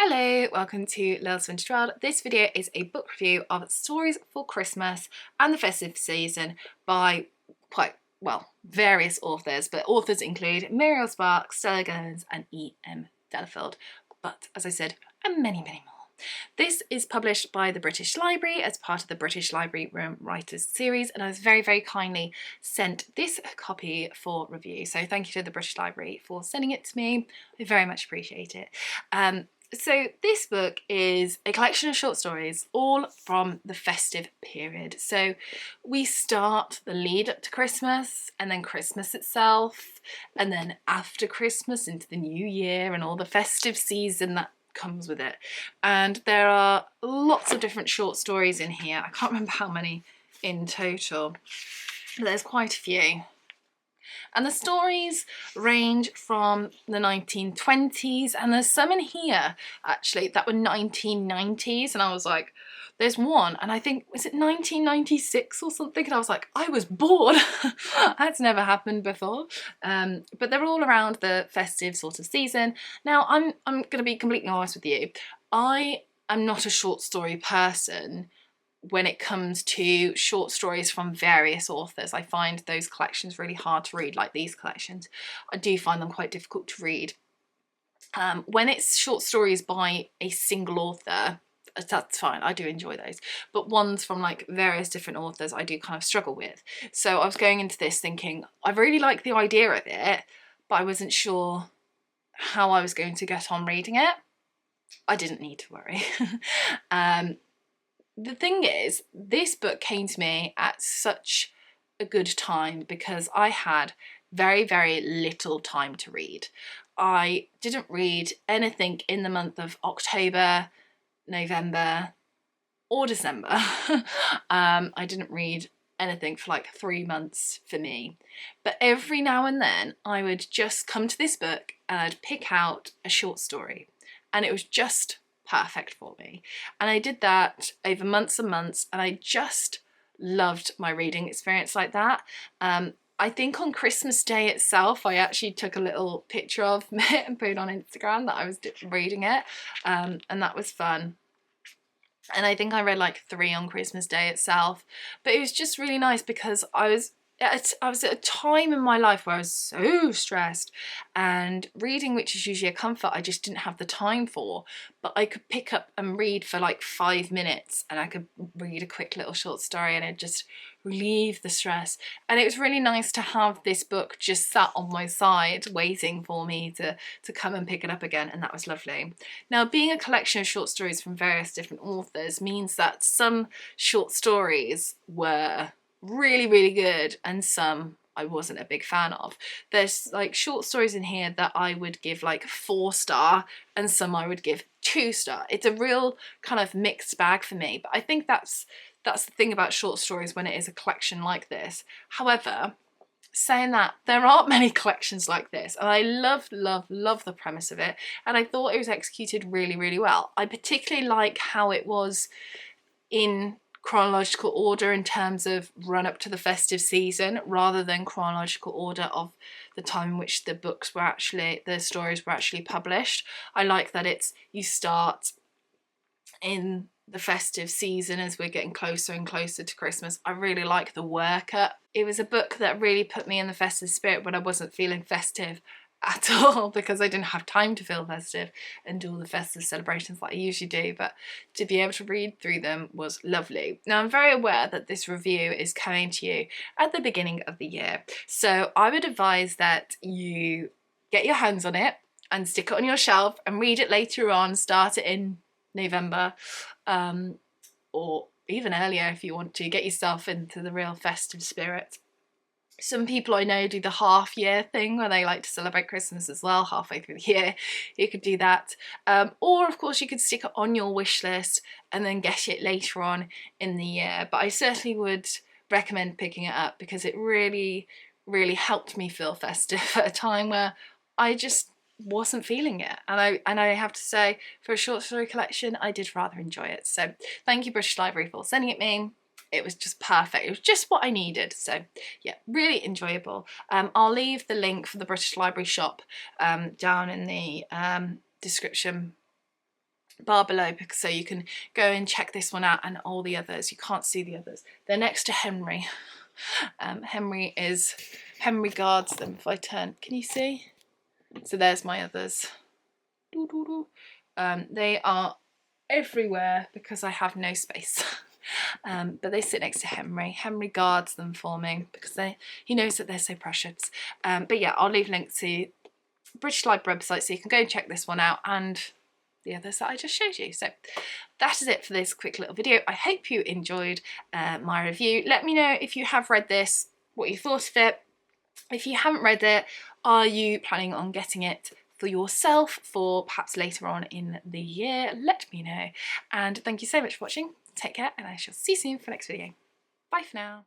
Hello, welcome to Lil's Vintage World. This video is a book review of Stories for Christmas and the Festive Season by various authors, but authors include Muriel Sparks, Stella Gillens and E.M. Delafield. But as I said, and many more. This is published by the British Library as part of the British Library Room Writers series, and I was very kindly sent this copy for review. So thank you to the British Library for sending it to me. I very much appreciate it. So this book is a collection of short stories, all from the festive period. So we start the lead up to Christmas, and then Christmas itself, and then after Christmas into the new year and all the festive season that comes with it. And there are lots of different short stories in here. I can't remember how many in total, but there's quite a few. And the stories range from the 1920s, and there's some in here actually that were 1990s, and I was like, there's one, and I think, was it 1996 or something? And I was like, I was born. That's never happened before. But they're all around the festive sort of season. Now, I'm going to be completely honest with you. I am not a short story person. When it comes to short stories from various authors, I find those collections really hard to read, like these collections. I do find them quite difficult to read. When it's short stories by a single author, that's fine, I do enjoy those. But ones from like various different authors, I do kind of struggle with. So I was going into this thinking, I really like the idea of it, but I wasn't sure how I was going to get on reading it. I didn't need to worry. The thing is, this book came to me at such a good time because I had very little time to read. I didn't read anything in the month of October, November or December. I didn't read anything for like 3 months for me. But every now and then I would just come to this book and I'd pick out a short story, and it was just perfect for me. And I did that over months and months, and I just loved my reading experience like that. I think on Christmas Day itself, I actually took a little picture of it and put it on Instagram that I was reading it, and that was fun. And I think I read like 3 on Christmas Day itself, but it was just really nice because I was at a time in my life where I was so stressed, and reading, which is usually a comfort, I just didn't have the time for. But I could pick up and read for like 5 minutes, and I could read a quick little short story, and it just relieved the stress. And it was really nice to have this book just sat on my side waiting for me to come and pick it up again, and that was lovely. Now, being a collection of short stories from various different authors means that some short stories were really good and some I wasn't a big fan of. There's like short stories in here that I would give like 4-star, and some I would give 2-star. It's a real kind of mixed bag for me, but I think that's the thing about short stories when it is a collection like this. However, saying that, there aren't many collections like this, and I love the premise of it, and I thought it was executed really well. I particularly like how it was in chronological order in terms of run up to the festive season, rather than chronological order of the time in which the stories were actually published. I like that you start in the festive season as we're getting closer and closer to Christmas. I really like the workup. It was a book that really put me in the festive spirit when I wasn't feeling festive at all, because I didn't have time to feel festive and do all the festive celebrations like I usually do, but to be able to read through them was lovely. Now, I'm very aware that this review is coming to you at the beginning of the year, so I would advise that you get your hands on it and stick it on your shelf and read it later on. Start it in November, or even earlier if you want to. Get yourself into the real festive spirit. Some people I know do the half-year thing where they like to celebrate Christmas as well, halfway through the year. You could do that. Or, of course, you could stick it on your wish list and then get it later on in the year. But I certainly would recommend picking it up because it really helped me feel festive at a time where I just wasn't feeling it. And I have to say, for a short story collection, I did rather enjoy it. So thank you, British Library, for sending it me. It was just perfect. It was just what I needed. So yeah, really enjoyable. I'll leave the link for the British Library shop down in the description bar below, because so you can go and check this one out and all the others. You can't see the others. They're next to Henry. Henry guards them. If I turn, can you see? So there's my others. They are everywhere because I have no space. But they sit next to Henry. Henry guards them for me because he knows that they're so precious. But yeah, I'll leave links to British Library website so you can go and check this one out and the others that I just showed you. So that is it for this quick little video. I hope you enjoyed my review. Let me know if you have read this, what you thought of it. If you haven't read it, are you planning on getting it for yourself for perhaps later on in the year? Let me know. And thank you so much for watching. Take care, and I shall see you soon for the next video. Bye for now.